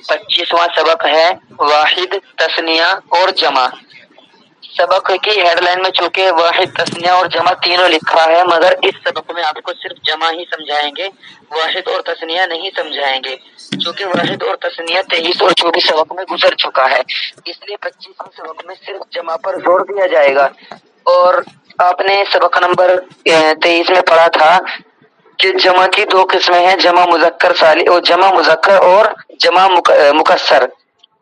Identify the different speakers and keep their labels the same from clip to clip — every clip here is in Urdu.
Speaker 1: 25واں سبق ہے واحد، تثنیہ اور جمع۔ سبق کی ہیڈ لائن میں چونکہ واحد، تثنیہ اور جمع تینوں لکھا ہے، مگر اس سبق میں آپ کو صرف جمع ہی سمجھائیں گے، واحد اور تثنیہ نہیں سمجھائیں گے، چونکہ واحد اور تثنیہ 23 اور 24 سبق میں گزر چکا ہے، اس لیے 25ویں سبق میں صرف جمع پر زور دیا جائے گا۔ اور آپ نے سبق نمبر 23 میں پڑھا تھا کہ جمع کی دو قسمیں ہیں، جمع مذکر سالم اور جمع مذکر اور جمع مکسر،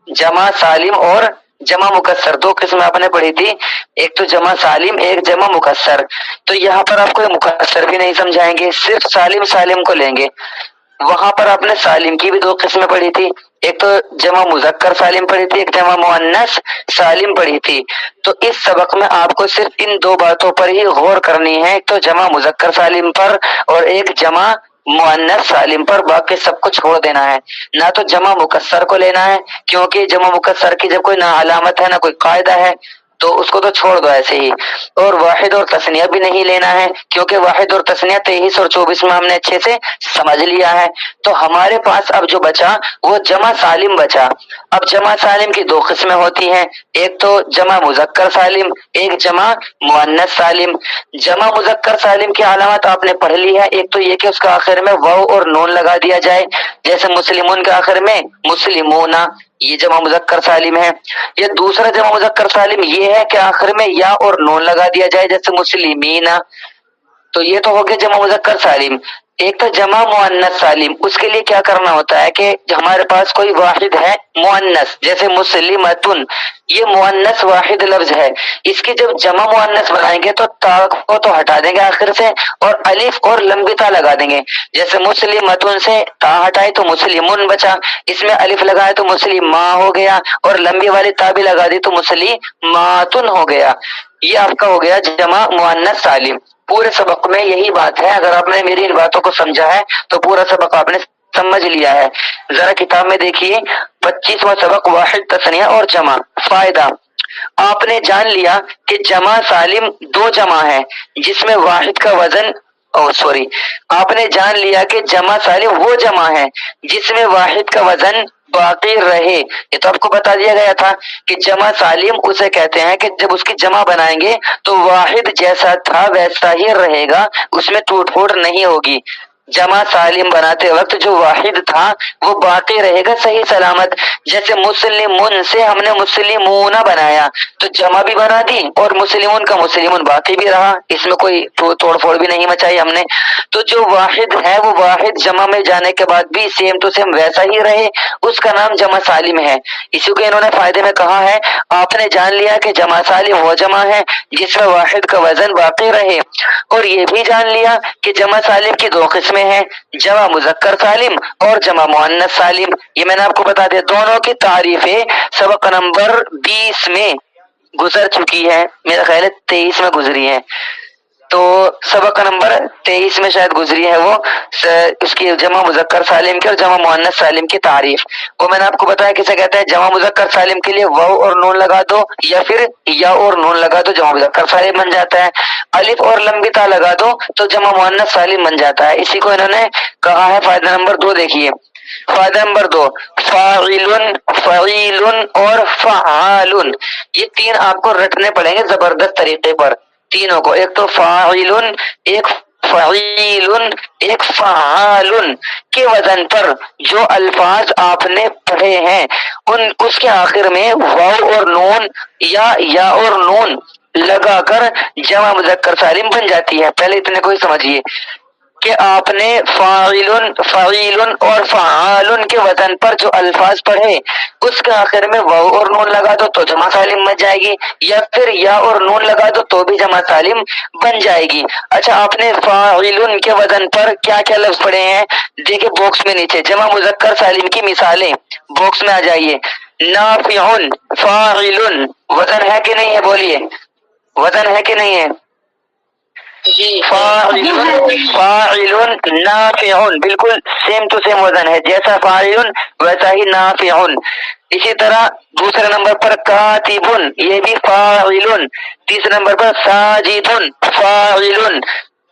Speaker 1: جمع سالم اور جمع مکسر دو قسمیں آپ نے پڑھی تھی، ایک تو جمع سالم، ایک جمع مکسر۔ تو یہاں پر آپ کوئی مکسر بھی نہیں سمجھائیں گے، صرف سالم سالم کو لیں گے۔ وہاں پر آپ نے سالم کی بھی دو قسمیں پڑھی تھی، ایک تو جمع مذکر سالم پڑھی تھی، ایک جمع مؤنث سالم پڑھی تھی۔ تو اس سبق میں آپ کو صرف ان دو باتوں پر ہی غور کرنی ہے، ایک تو جمع مذکر سالم پر اور ایک جمع مؤنث سالم پر، باقی سب کو چھوڑ دینا ہے۔ نہ تو جمع مکسر کو لینا ہے، کیونکہ جمع مکسر کی جب کوئی نہ علامت ہے نہ کوئی قاعدہ ہے تو اس کو تو چھوڑ دو ایسے ہی، اور واحد اور تثنیہ بھی نہیں لینا ہے، کیونکہ واحد اور تثنیہ 23 اور 24 میں ہم نے اچھے سے سمجھ لیا ہے۔ تو ہمارے پاس اب جو بچا وہ جمع سالم بچا۔ اب جمع سالم کی دو قسمیں ہوتی ہیں، ایک تو جمع مذکر سالم، ایک جمع مؤنث سالم۔ جمع مذکر سالم کی علامت آپ نے پڑھ لی ہے، ایک تو یہ کہ اس کا آخر میں واو اور نون لگا دیا جائے، جیسے مسلمون کے آخر میں مسلمون، یہ جمع مذکر سالم ہے۔ یہ دوسرا جمع مذکر سالم یہ ہے کہ آخر میں یا اور نون لگا دیا جائے، جیسے مسلمین، تو یہ تو ہو گیا جمع مذکر سالم۔ ایک تو جمع مؤنث سالم، اس کے لیے کیا کرنا ہوتا ہے کہ ہمارے پاس کوئی واحد ہے مؤنث، جیسے مسلمتن، یہ مؤنث واحد لفظ ہے، اس کی جب جمع مؤنث بنائیں گے تو تا کو تو ہٹا دیں گے آخر سے اور الف اور لمبی تا لگا دیں گے، جیسے مسلمتن سے تا ہٹائے تو مسلمن بچا، اس میں الف لگائے تو مسلمہ ہو گیا، اور لمبی والی تا بھی لگا دی تو مسلماتن ہو گیا۔ یہ آپ کا ہو گیا جمع مؤنث سالم۔ پورے سبق میں یہی بات ہے، اگر آپ نے میری ان باتوں کو سمجھا ہے تو پورا سبق آپ نے سمجھ لیا ہے۔ ذرا کتاب میں دیکھیے 25واں سبق واحد، تثنیہ اور جمع۔ فائدہ، آپ نے جان لیا کہ جمع سالم دو جمع ہے جس میں واحد کا وزن آپ نے جان لیا کہ جمع سالم وہ جمع ہے جس میں واحد کا وزن باقی رہے۔ یہ تو آپ کو بتا دیا گیا تھا کہ جمع سالم اسے کہتے ہیں کہ جب اس کی جمع بنائیں گے تو واحد جیسا تھا ویسا ہی رہے گا، اس میں ٹوٹ پھوٹ نہیں ہوگی۔ جمع سالم بناتے وقت جو واحد تھا وہ باقی رہے گا صحیح سلامت، جیسے مسلمون سے ہم نے مسلمون بنایا تو جمع بھی بنا دی اور مسلمون کا مسلمون باقی بھی رہا، اس میں کوئی توڑ پھوڑ بھی نہیں مچائی ہم نے۔ تو جو واحد ہے وہ واحد جمع میں جانے کے بعد بھی سیم ٹو سیم ویسا ہی رہے، اس کا نام جمع سالم ہے۔ اسی کو انہوں نے فائدے میں کہا ہے، آپ نے جان لیا کہ جمع سالم وہ جمع ہے جس میں واحد کا وزن باقی رہے، اور یہ بھی جان لیا کہ جمع سالم کی دو قسمیں ہیں، جمع مذکر سالم اور جمع مؤنث سالم۔ یہ میں نے آپ کو بتا دیا، دونوں کی تعریفیں سبق نمبر 20 میں گزر چکی ہے، میرا خیال ہے 23 میں گزری ہے، تو سبق نمبر 23 میں شاید گزری ہے وہ، اس کی جمع مذکر سالم کی اور جمع مؤنث سالم کی تعریف۔ وہ میں نے آپ کو بتایا کسے کہتے ہیں، جمع مذکر سالم کے لیے واو اور نون لگا دو یا پھر یا اور نون لگا دو جمع مذکر سالم بن جاتا ہے، الف اور لمبی تا لگا دو تو جمع مؤنث سالم بن جاتا ہے۔ اسی کو انہوں نے کہا ہے فائدہ نمبر 2، دیکھیے فائدہ نمبر 2، فاعل، فعیل اور فعال، یہ تین آپ کو رٹنے پڑیں گے زبردست طریقے پر تینوں کو، ایک تو فاعل، ایک فعیل، ایک فعال کے وزن پر جو الفاظ آپ نے پڑھے ہیں اس کے آخر میں واو اور نون یا اور نون لگا کر جمع مذکر سالم بن جاتی ہے۔ پہلے اتنے کو ہی سمجھیے کہ آپ نے فاعل، فعیل اور فعال کے وزن پر جو الفاظ پڑھے اس کے آخر میں واو اور نون لگا دو تو جمع سالم بن جائے گی، یا پھر یا اور نون لگا دو تو بھی جمع سالم بن جائے گی۔ اچھا، آپ نے فاعل کے وزن پر کیا کیا لفظ پڑھے ہیں، دیکھیں باکس میں نیچے جمع مذکر سالم کی مثالیں، باکس میں آ جائیے۔ نافع، فاعل، وزن ہے کہ نہیں ہے، بولیے وزن ہے کہ نہیں ہے؟ فاعل نافع، بالکل سیم ٹو سیم وزن ہے، جیسا فاعل ویسا ہی نافع۔ اسی طرح دوسرے نمبر پر کاتب، یہ بھی فاعل۔ تیسرے نمبر پر ساجد، فاعل۔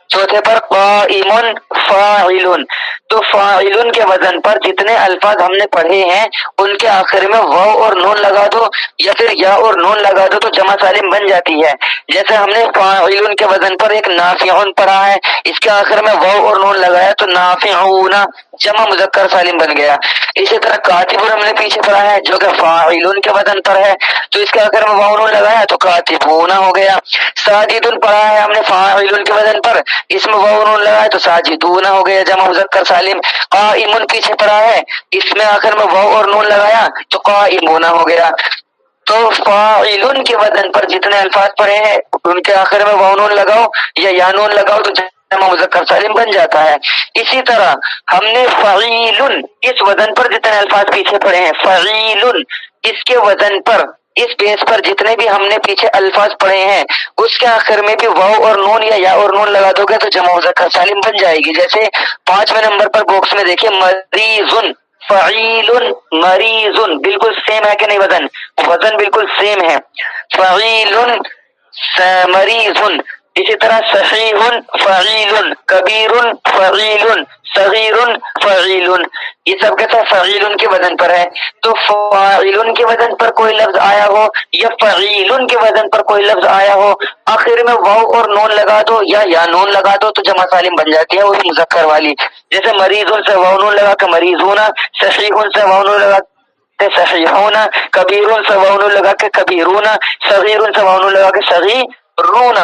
Speaker 1: چوتھے پر قائمن فاعلن، تو فاعلن کے وزن پر جتنے الفاظ ہم نے پڑھے ہیں ان کے آخر میں واو اور نون لگا دو یا پھر یا اور نون لگا دو تو جمع سالم بن جاتی ہے۔ جیسے ہم نے فاعلن کے وزن پر ایک نافعون پڑھا ہے، اس کے آخر میں واو اور نون لگایا تو نافعون جمع مذکر سالم بن گیا۔ اسی طرح کاتبون ہم نے پیچھے پڑھا ہے جو کہ فاعلن کے وزن پر ہے، تو اس کے آخر میں واو نون لگایا تو کاتبون ہو گیا۔ ساجدون پڑھا ہے ہم نے فاعلن کے وزن پر، اس میں واو نون لگایا تو ساجدون ہو گیا جمع مذکر سالم۔ قائمن پیچھے پڑھا ہے، اس میں آخر میں واو اور نون لگایا تو قائمون ہو گیا۔ تو فاعلن کے وزن پر جتنے الفاظ پڑھے ہیں ان کے آخر میں واو نون لگاؤ یا نون لگاؤ تو جمع مذکر سالم بن جاتا ہے۔ اسی طرح ہم نے فعیلن اس وزن پر جتنے الفاظ پیچھے پڑھے ہیں، فعیلن اس کے وزن پر، اس بیس پر جتنے بھی ہم نے پیچھے الفاظ پڑھے ہیں اس کے آخر میں بھی واو اور نون یا اور نون لگا دو گے تو جمع مذکر سالم بن جائے گی۔ جیسے 5ویں نمبر پر باکس میں دیکھیے مریضن، فعیلن مریضن، بالکل سیم ہے کہ نہیں؟ وزن بالکل سیم ہے، فعیلن مریضن۔ اسی طرح صحیح فعیل، کبیر فعیل، صغیر فعیل، یہ سب کے ساتھ فعیل کے وزن پر ہے۔ تو فاعل کے وزن پر کوئی لفظ آیا ہو یا فعیل کے وزن پر کوئی لفظ آیا ہو، آخر میں واو اور نون لگا دو یا نون لگا دو تو جمع سالم بن جاتی ہے وہی مذکر والی۔ جیسے مریض سے واو نون لگا کے مریضون، صحیح سے واو نون لگا صحیحون، کبیر سے واو نون لگا کے کبیرون، صغیر سے واو نون لگا کے صغیرون۔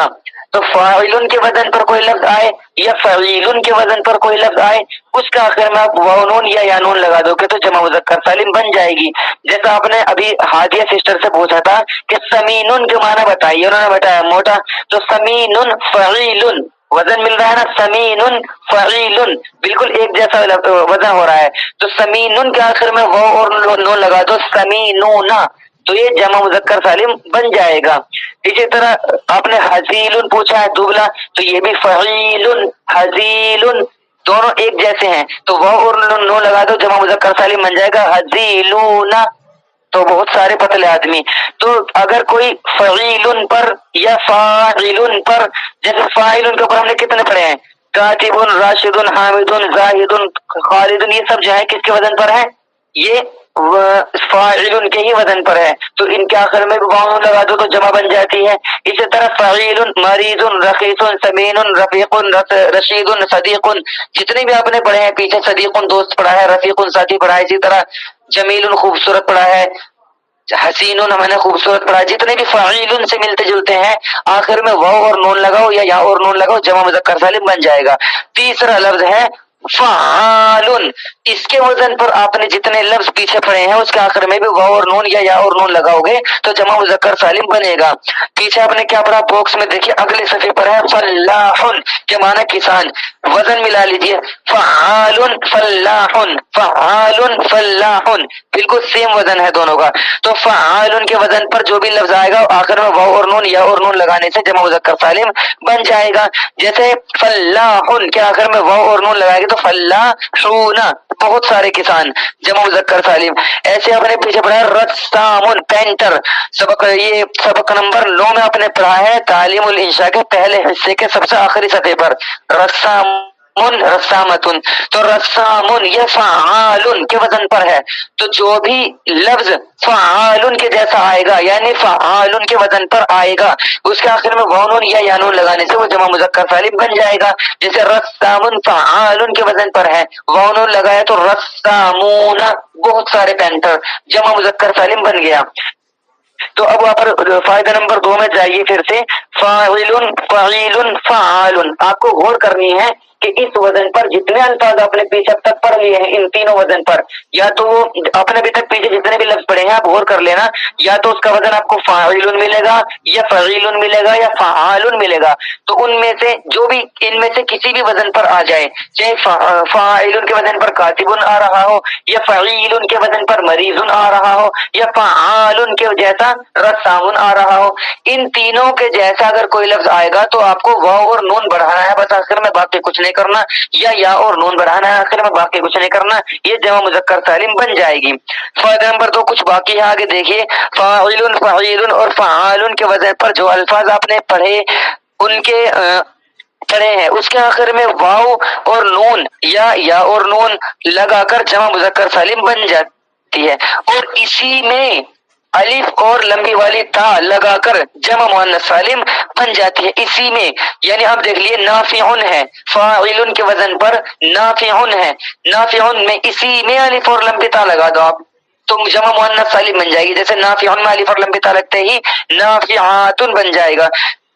Speaker 1: تو فاعل کے وزن پر کوئی لفظ آئے یا فعیل کے وزن پر کوئی لفظ آئے اس کا آخر میں آپ واو نون یا نون لگا دو گے تو جمع مذکر سالم بن جائے گی۔ جیسا آپ نے ابھی ہادیہ سسٹر سے پوچھا تھا کہ سمین کے معنی بتائیے، انہوں نے بتایا موٹا، تو سمین فعیل وزن مل رہا ہے نا، سمین فعیل بالکل ایک جیسا وزن ہو رہا ہے، تو سمین کے آخر میں واو اور نون لگا دو سمینون تو یہ جمع مذکر سالم بن جائے گا۔ اسی طرح آپ نے حزیل پوچھا ہے دبلا، تو یہ بھی فعیل حزیل دونوں ایک جیسے ہیں تو واو اور نون لگا دو جمع مذکر سالم بن جائے گا حزیلون، تو بہت سارے پتلے آدمی۔ تو اگر کوئی فعیل پر یا فاعل پر، جیسے فاعل کے اوپر ہم نے کتنے پڑھے ہیں، کاتب راشد حامد زاہد خالد، یہ سب جو ہے کس کے وزن پر ہے؟ یہ فاعل کے ہی وزن پر ہے، تو ان کے آخر میں بھی واو لگا دو تو جمع بن جاتی ہے۔ اسی طرح فعیل مریض رخیص سمین رفیق رشید صدیق، جتنے بھی آپ نے پڑھے ہیں پیچھے، صدیق دوست پڑھا ہے، رفیق ساتھی پڑھا ہے، اسی طرح جمیل خوبصورت پڑھا ہے، حسین میں نے خوبصورت پڑھا ہے، جتنے بھی فعیل سے ملتے جلتے ہیں آخر میں واو اور نون لگاؤ یا اور نون لگاؤ جمع مذکر سالم بن جائے گا۔ تیسرا لفظ ہے فعال، اس کے وزن پر آپ نے جتنے لفظ پیچھے پڑے ہیں اس کے آخر میں بھی واو اور نون یا اور نون لگاؤ گے تو جمع مذکر سالم بنے گا۔ پیچھے آپ نے کیا پڑھا باکس میں دیکھیے اگلے صفحے پر ہے فلاح کے معنی کسان، وزن ملا لیجیے فعال فلاح، فعال فلاح بالکل سیم وزن ہے دونوں کا، تو فعال کے وزن پر جو بھی لفظ آئے گا آخر میں واو اور نون یا اور نون لگانے سے جمع مذکر سالم بن جائے گا۔ جیسے فلاح کے آخر میں واو اور نون لگائے گے تو فلاحون بہت سارے کسان جمع مذکر سالم۔ ایسے آپ نے پیچھے پڑھا ہے رسام پینٹر، یہ سبق نمبر 9 میں آپ نے پڑھا ہے تعلیم الانشاء کے پہلے حصے کے سب سے آخری صفحے پر رسام رسامتن، تو رسامن یہ فعال کے وزن پر ہے، تو جو بھی لفظ فعال کے جیسا آئے گا یعنی فعال کے وزن پر آئے گا اس کے آخر میں واو نون یا نون لگانے سے وہ جمع مذکر سالم بن جائے گا۔ جیسے رسامن فعال کے وزن پر ہے، واو نون لگایا تو رسامون بہت سارے پینٹر جمع مذکر سالم بن گیا۔ تو اب وہاں پر فائدہ نمبر 2 میں جائیے پھر سے فاعل فعیل فعال، آپ کو غور کرنی ہے کہ اس وزن پر جتنے الفاظ آپ نے پیچھے اب تک پڑھ لیے ہیں ان تینوں وزن پر، یا تو وہ آپ نے ابھی تک پیچھے جتنے بھی لفظ پڑھے ہیں آپ غور کر لینا، یا تو اس کا وزن آپ کو فاعل ملے گا یا فعیل ملے گا یا فعال ملے گا، تو ان میں سے جو بھی ان میں سے کسی بھی وزن پر آ جائے، چاہے فاعل کے وزن پر کاتب آ رہا ہو یا فعیل کے وزن پر مریض آ رہا ہو یا فعال کے جیسا رسام آ رہا ہو، ان تینوں کے جیسا اگر کوئی لفظ آئے گا تو آپ کو واو اور نون بڑھانا ہے بس آخر میں، باقی کچھ نہیں کرنا، یا اور نون بڑھانا ہے آخر میں، باقی کچھ نہیں کرنا، یہ جمع مذکر سالم بن جائے گی۔ فائدہ نمبر 2 کچھ باقی ہے آگے دیکھیے، فاعل فعیل اور فعال کے وزن پر جو الفاظ آپ نے پڑھے ان کے پڑھے ہیں، اس کے آخر میں واو اور نون یا اور نون لگا کر جمع مذکر سالم بن جاتی ہے، اور اسی میں الف اور لمبی والی تا لگا کر جمع مؤنث سالم بن جاتی ہے، اسی میں۔ یعنی اب دیکھ لیے نافعن ہے، فاعل کے وزن پر نافعن ہے، نافعن میں اسی میں الف اور لمبی تا لگا دو آپ تو جمع مؤنث سالم بن جائے گی، جیسے نافعن میں الف اور لمبی تا لگتے ہی نافعاتن بن جائے گا،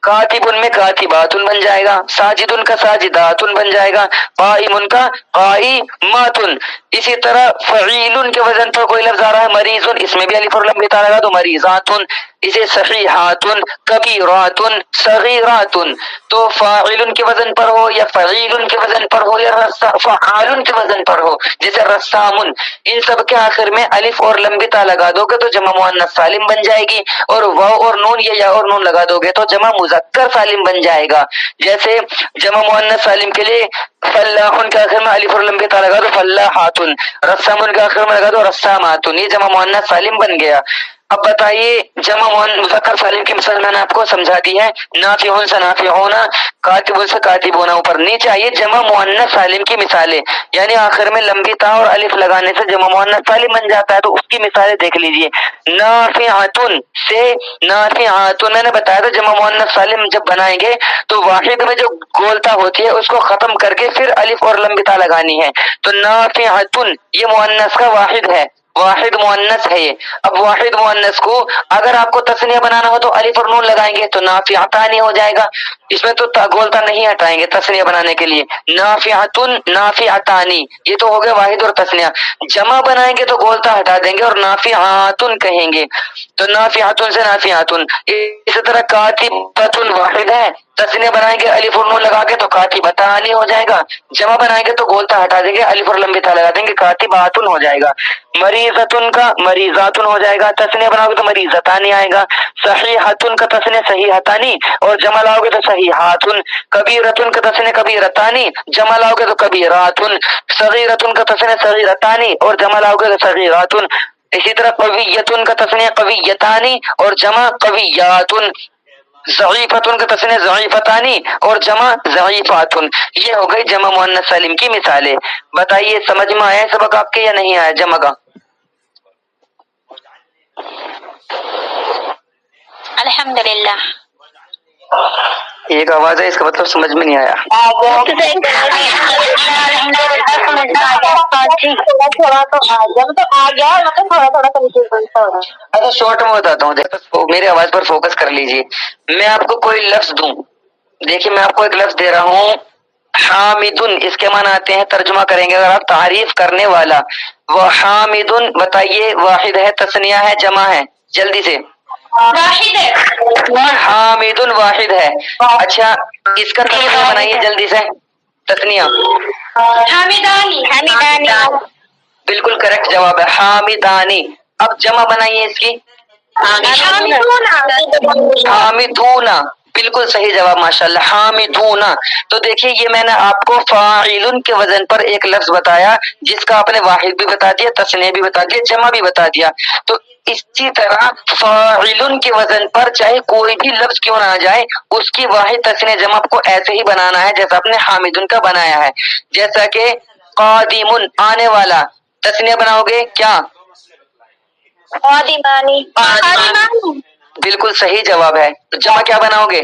Speaker 1: کاتبن میں کاتباتن بن جائے گا، ساجدن کا ساجداتن بن جائے گا، قائمن کا قائماتن۔ اسی طرح فعیل کے وزن پر کوئی لفظ آ رہا ہے مریضن، اس میں بھی الف اور لم بتا لگا تو مریضاتن، اسے صحیحاتن، کبیراتن، صغیراتن۔ تو فاعل کے وزن پر ہو یا فعیل کے وزن پر ہو یا فعال کے وزن پر ہو، جیسے رسامن، ان سب کے آخر میں الف اور لم بتا لگا دو گے تو جمع مؤنث سالم بن جائے گی، اور واو اور نون یا اور نون لگا دو گے تو جمع مذکر سالم بن جائے گا۔ جیسے جمع مؤنث سالم کے لیے فلاحن کے آخر میں الف اور لمبی تا لگا دو فلاحاتن، رسامن کے آخر میں لگا دو رساماتن، یہ جمع مؤنث سالم بن گیا۔ اب بتائیے جمع مذکر سالم کی مثال میں نے آپ کو سمجھا دی ہے، نافعون سے نافعون، کاتبون سے کاتبون، اوپر نیچے آئیے جمع مؤنث سالم کی مثالیں، یعنی آخر میں لمبی تا اور الف لگانے سے جمع مؤنث سالم بن جاتا ہے، تو اس کی مثالیں دیکھ لیجیے۔ نافعتن سے نافعاتن، میں نے بتایا تھا جمع مؤنث سالم جب بنائیں گے تو واحد میں جو گولتا ہوتی ہے اس کو ختم کر کے پھر الف اور لم بتا لگانی ہے، تو نافعتن یہ مؤنث کا واحد ہے، واحد مؤنث ہے یہ۔ اب واحد مؤنث کو اگر آپ کو تثنیہ بنانا ہو تو الف اور نون لگائیں گے تو نافعتان ہو جائے گا، اس میں تو گولتا نہیں ہٹائیں گے تثنیہ بنانے کے لیے، نافعتن نافعتانی، یہ تو ہو گیا واحد اور تثنیہ۔ جمع بنائیں گے تو گولتا ہٹا دیں گے اور نافعاتن کہیں گے، تو نافعتن سے نافعاتن۔ اسی طرح کاتبتن واحد ہے، تثنیہ بنائیں گے الف اور نون لگا کے تو کاتبتانی ہو جائے گا، جمع بنائیں گے تو گولتا ہٹا دیں گے الف اور لمبی تا لگا دیں گے کاتباتن ہو جائے گا، مریضتن کا مریضاتن ہو جائے گا، تثنیہ بناؤ گے تو مریضتانی آئے گا، صحیحتن کا تثنیہ صحیحتانی اور جمع لاؤ گے تو صحیحاتن، کبیرتن کا تثنیہ کبیرتانی، جمع لاؤ گے تو کبیراتن، صغیرتن کا تثنیہ صغیرتانی اور جمع لاؤ گے تو صغیراتن۔ اسی طرح قویتن کا تثنیہ قویتانی اور جمع قویاتن، ضعیفتن کا تثنیہ ضعیفتانی اور جمع ضعیفاتن۔ یہ ہو گئی جمع مؤنث سالم کی مثالیں۔ بتائیے سمجھ میں آیا سبق آپ کے یا نہیں آیا جمع کا؟
Speaker 2: الحمدللہ۔
Speaker 1: ایک آواز ہے، اس کا مطلب سمجھ میں نہیں آیا۔ اچھا شارٹ میں بتاتا ہوں، میری آواز پر فوکس کر لیجیے۔ میں آپ کو کوئی لفظ دوں، دیکھیے میں آپ کو ایک لفظ دے رہا ہوں حامدن، اس کے معنی آتے ہیں، ترجمہ کریں گے اگر آپ تعریف کرنے والا، وہ حامدن بتائیے واحد ہے تثنیہ ہے جمع ہے، جلدی سے۔
Speaker 2: واحد ہے،
Speaker 1: حامدن واحد ہے۔ اچھا اس کا تثنیہ بنائیے جلدی سے، تثنیہ۔
Speaker 2: حامدانی، حامدانی،
Speaker 1: بالکل کریکٹ جواب ہے، حامدانی۔ اب جمع بنائیے اس کی، حامدون، بالکل صحیح جواب ماشاءاللہ، حامدون۔ تو دیکھیے یہ میں نے آپ کو فاعل کے وزن پر ایک لفظ بتایا جس کا آپ نے واحد بھی بتا دیا، تثنیہ بھی بتا دیا، جمع بھی بتا دیا، تو اسی طرح فاعل کے وزن پر چاہے کوئی بھی لفظ کیوں نہ آ جائے اس کی واحد تثنیہ جمع آپ کو ایسے ہی بنانا ہے جیسا آپ نے حامدن کا بنایا ہے، جیسا کہ قادمن آنے والا، تثنیہ بناؤ گے کیا؟
Speaker 2: قادمانی، قادمانی،
Speaker 1: بالکل صحیح جواب ہے، تو جمع کیا بناؤ گے؟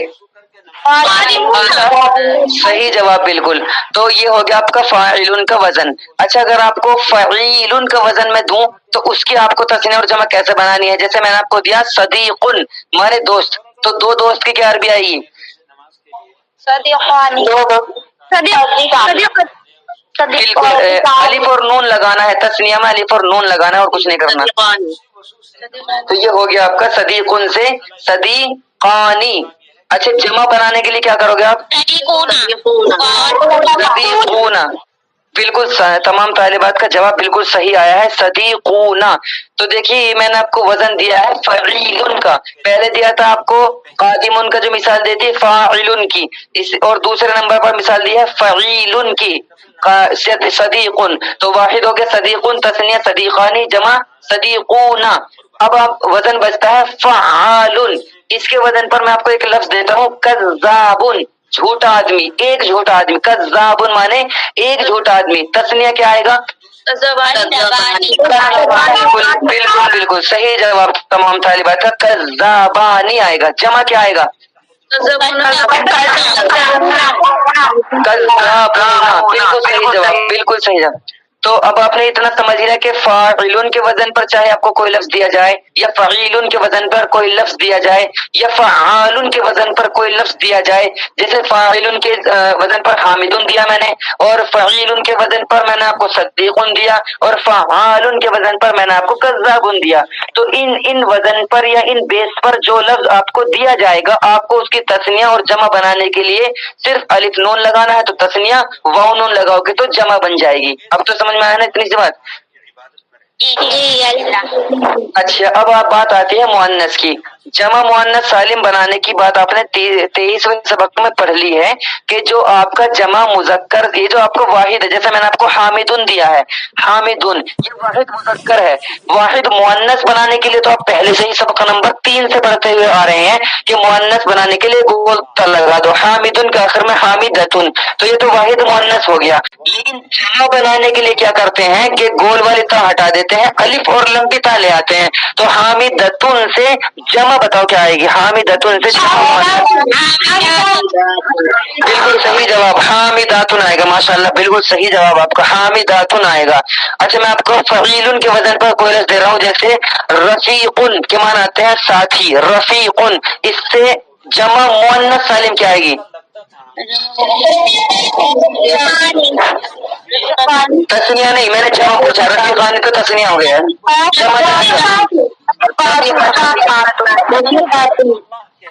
Speaker 1: صحیح جواب بالکل۔ تو یہ ہو گیا آپ کا فاعل کا وزن۔ اچھا اگر آپ کو فعیل کا وزن میں دوں تو اس کی آپ کو تثنیہ اور جمع کیسے بنانی ہے؟ جیسے میں نے آپ کو دیا صدیقن ہمارے دوست، تو دو دوست کی کیا عربی آئے گی؟
Speaker 2: صدیقانی،
Speaker 1: بالکل الف اور نون لگانا ہے، تثنیہ میں الف اور نون لگانا ہے اور کچھ نہیں کرنا۔ تو یہ ہو گیا آپ کا صدیقن سے صدیقانی۔ اچھا جمع بنانے کے لیے کیا کرو گے آپ؟ صدیقون، بالکل تمام طالبات کا جواب بالکل صحیح آیا ہے، صدیقون۔ تو دیکھیے میں نے آپ کو وزن دیا ہے فعیل کا، پہلے دیا تھا آپ کو قادمن کا جو مثال دیتی ہے فاعل کی، اور دوسرے نمبر پر مثال دی ہے فعیل کی صدیقن، تو واحد ہو گیا صدیقن، تثنیہ صدیقانی، جمع صدیقون۔ اب آپ وزن بچتا ہے فعال، اس کے وزن پر میں آپ کو ایک لفظ دیتا ہوں کذابن، جھوٹا آدمی، ایک جھوٹا آدمی، کذابن مانے ایک جھوٹا آدمی، تسنیہ کیا آئے گا؟ بالکل بالکل صحیح جواب تمام طالبات کا، کذابانی آئے گا۔ جمع کیا آئے گا؟ کذابونا، بالکل صحیح جواب، بالکل صحیح جواب۔ تو اب آپ نے اتنا سمجھ لیا کہ فاعلن کے وزن پر چاہے آپ کو کوئی لفظ دیا جائے یا فعیلن کے وزن پر کوئی لفظ دیا جائے یا فعالن کے وزن پر کوئی لفظ دیا جائے، جیسے فاعلن کے وزن پر حامدن دیا میں نے، اور فعیلن کے وزن پر میں نے آپ کو صدیقن دیا، اور فعالن کے وزن پر میں نے آپ کو کذابن دیا، تو ان وزن پر یا ان بیس پر جو لفظ آپ کو دیا جائے گا، آپ کو اس کی تثنیہ اور جمع بنانے کے لیے صرف الف نون لگانا ہے، تو تثنیہ واو نون لگاؤ گے تو جمع بن جائے گی۔ اب تو سمجھ میں آیا نا اتنی سی بات؟ اچھا، اب آپ بات آتی ہے مؤنث کی۔ جمع مؤنث سالم بنانے کی بات آپ نے 23ویں سبق میں پڑھ لی ہے کہ جو آپ کا جمع مذکر، یہ جو آپ کو واحد ہے، جیسے میں نے آپ کو حامدن دیا ہے، حامدن یہ واحد مذکر ہے، واحد مؤنث بنانے کے لیے تو آپ پہلے سے ہی سبق نمبر 3 سے پڑھتے ہوئے آ رہے ہیں کہ مؤنث بنانے کے لیے گول تا لگا دو، حامدن کے آخر میں حامدتن، تو یہ تو واحد مؤنث ہو گیا۔ لیکن جمع بنانے کے لیے کیا کرتے ہیں کہ گول والی تا ہٹا دیتے ہیں، الف اور لمبی تا لے آتے ہیں، تو حامدتن سے جمع بتاؤ کیا آئے گی؟ حامدتن سے جمع بالکل صحیح جواب، حامداتن آئے گا، ماشاءاللہ بالکل صحیح جواب آپ کا، حامداتن آئے گا۔ اچھا، میں آپ کو فعیلن کے وزن پر کوئی لفظ دے رہا ہوں، جیسے رفیقن کے معنی آتے ہیں ساتھی، رفیقن، اس سے جمع مؤنث سالم کیا آئے گی؟ تسنیہ نہیں، میں نے جمع پوچھا، رفیقان تو تسنیہ ہو گیا ہے، جمع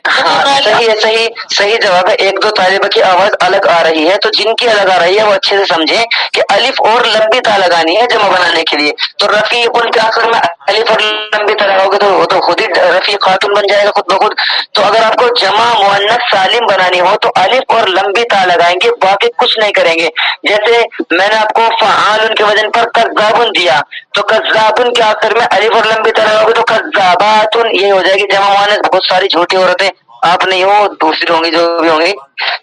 Speaker 1: ہاں صحیح ہے، صحیح جواب ہے۔ ایک دو طالبہ کی آواز الگ آ رہی ہے، تو جن کی الگ آ رہی ہے وہ اچھے سے سمجھیں کہ الف اور لمبی تا لگانی ہے جمع بنانے کے لیے، تو رفیقن کے آخر میں الف اور لمبی تا لگاؤ گے تو وہ تو خود ہی رفیقاتن بن جائے گا خود بخود۔ تو اگر آپ کو جمع مؤنث سالم بنانی ہو تو الف اور لمبی تا لگائیں گے، باقی کچھ نہیں کریں گے۔ جیسے میں نے آپ کو فعالن کے وزن پر کذابن دیا، تو کذابن کے آخر میں الف اور لمبی تا لگاؤ گے تو کذاباتن، یہ ہو جائے گی جمع مؤنث۔ بہت ساری جھوٹی عورتیں، آپ نہیں ہو دوسری ہوں گی جو بھی ہوں گی،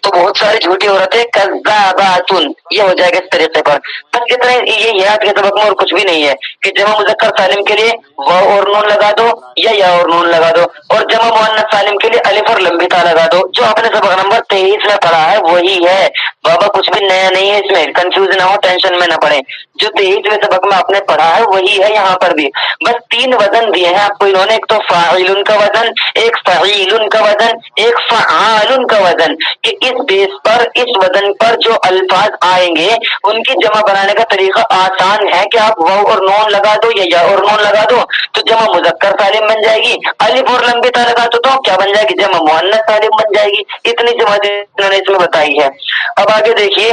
Speaker 1: تو بہت ساری جھوٹی عورتیں کذاباتن، یہ ہو جائے گا اس طریقے پر۔ بس اتنا یہ یاد کے سبق میں اور کچھ بھی نہیں ہے کہ جمع مذکر سالم کے لیے واو اور نون لگا دو یا اور نون لگا دو، اور جمع مؤنث سالم کے لیے الف اور لمبی تا لگا دو۔ جو آپ نے سبق نمبر 23 میں پڑھا ہے وہی ہے بابا، کچھ بھی نیا نہیں ہے، اس میں کنفیوز نہ ہو، ٹینشن میں نہ پڑے، جو 23ویں سبق میں آپ نے پڑھا ہے وہی ہے یہاں پر بھی۔ بس 3 وزن دیے ہیں آپ کو انہوں نے، ایک تو فاعلن کا وزن، ایک فعیلن کا وزن، ایک فعالن کا وزن، کہ اس بیس پر، اس وزن پر جو الفاظ آئیں گے ان کی جمع بنانے کا طریقہ آسان ہے کہ آپ واو اور نون لگا دو یا اور نون لگا دو تو جمع مذکر سالم بن جائے گی، الف اور لمبی تا لگا دو تو کیا بن جائے گی؟ جمع مؤنث سالم بن جائے گی۔ اتنی سی بات انہوں نے اس میں بتائی ہے۔ اب آگے دیکھیے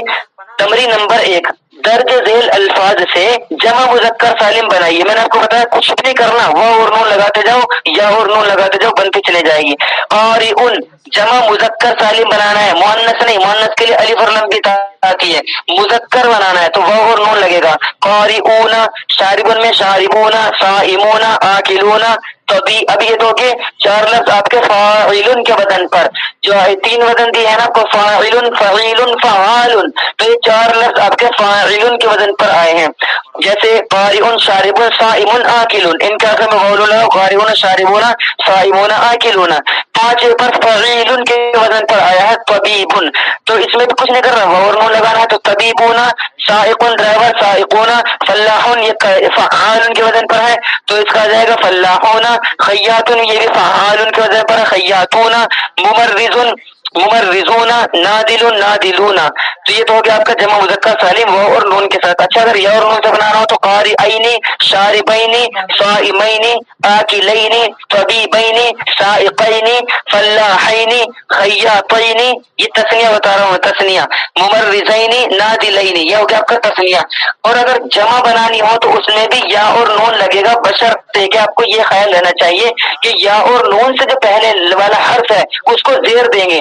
Speaker 1: تمرین نمبر 1، درج ذیل الفاظ سے جمع مذکر سالم بنائیے۔ میں نے آپ کو بتایا کچھ نہیں کرنا، واو اور نون لگاتے جاؤ یا اور نون لگاتے جاؤ، بنتی چلے جائے گی۔ قارئن جمع مذکر سالم بنانا ہے، مؤنث نہیں، مؤنث کے لیے الف اور لمبی تا آتی ہے، مذکر بنانا ہے تو واو اور نون لگے گا۔ قارئون، شاربن میں شاربون، صائمون، آکلون، تو اب یہ دو کے 4 لفظ آپ کے فاعلن کے وزن پر، جو 3 وزن دیے ہیں نا آپ کو، فاعلن، فعیلن، فعالن، تو یہ 4 لفظ آپ کے فاعلن کے وزن پر آئے ہیں، جیسے قارئن، شاربن، صائمن، آکلون، ان کے آخر میں واو لگاؤ، قارئون، شاربون، صائمون، آکلون۔ 5 پر فعیلن کے وزن پر آیا ہے طبیبن، تو اس میں بھی کچھ نہیں کرنا، واو اور نون لگانا ہے تو طبیبون، سائقن ڈرائیور، سائقون، فلاحون یہ فعالن کے وزن پر ہے تو اس کا آ جائے گا فلاحون۔ خیاتن یہ بھی فعالن کے وزن پر ہے، خیاتون۔ ممرزن، ممرزون، نادل، نادلون، تو یہ تو ہو گیا آپ کا جمع مذکر سالم واو اور نون کے ساتھ۔ اچھا اگر یا اور نون سے بنانا ہو تو قارئین، شاربین، صائمین، آکلین، طبیبین، سائقین، فلاحین، خیاطین، یہ تسنیہ بتا رہا ہوں، تسنیہ، ممرزین، نادلین، یہ ہو گیا آپ کا تسنیہ۔ اور اگر جمع بنانی ہو تو اس میں بھی یا اور نون لگے گا، بشرطے کہ آپ کو یہ خیال رہنا چاہیے کہ یا اور نون سے جو پہلے والا حرف ہے اس کو زیر دیں گے،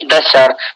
Speaker 1: 10-4।